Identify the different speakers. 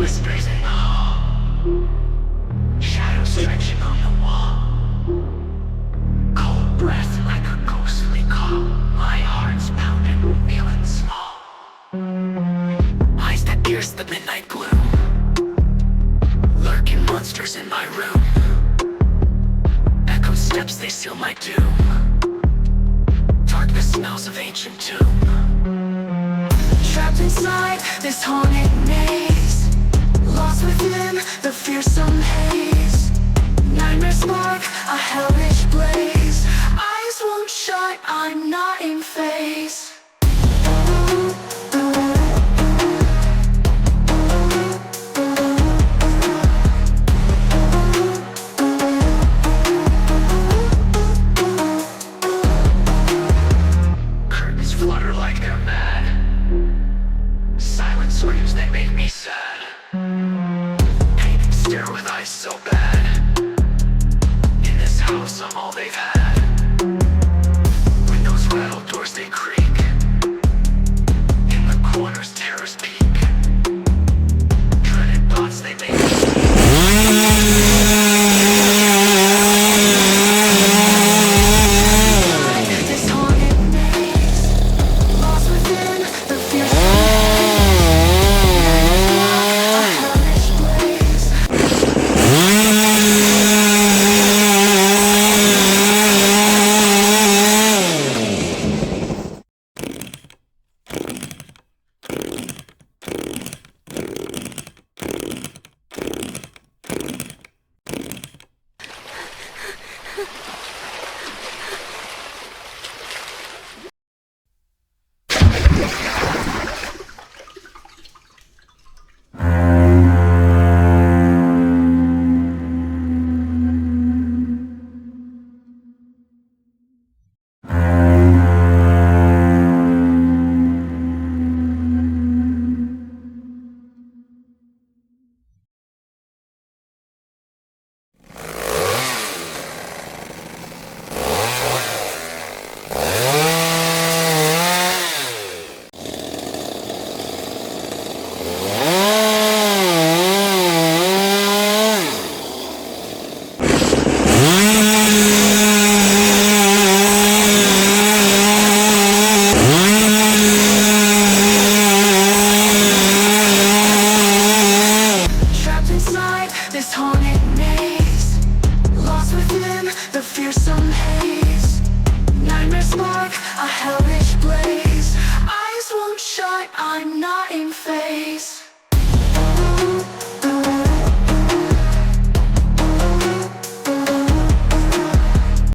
Speaker 1: whispers in the hall, shadows stretching on the wall. Cold breath like a ghostly call. My heart's pounding, feeling small. Eyes that pierce the midnight gloom, lurking monsters in my room. Echo steps, they seal my doom. Darkness smells of ancient tomb. Trapped inside this haunted maze, lost within the fearsome haze. Nightmares spark a hellish blaze. Eyes won't shut, I'm not in phase. Curtains flutter like they're mad. Silent screams that make me sad. Painting stare with eyes so bad. In this house I'm all they've had. Windows rattle, doors they creak. In the corners terrors peek. Dreaded thoughts they make me this haunted maze, lost within the fearsome hellish blaze. Trapped inside this haunted maze, lost within the fearsome haze. Nightmares spark a hellish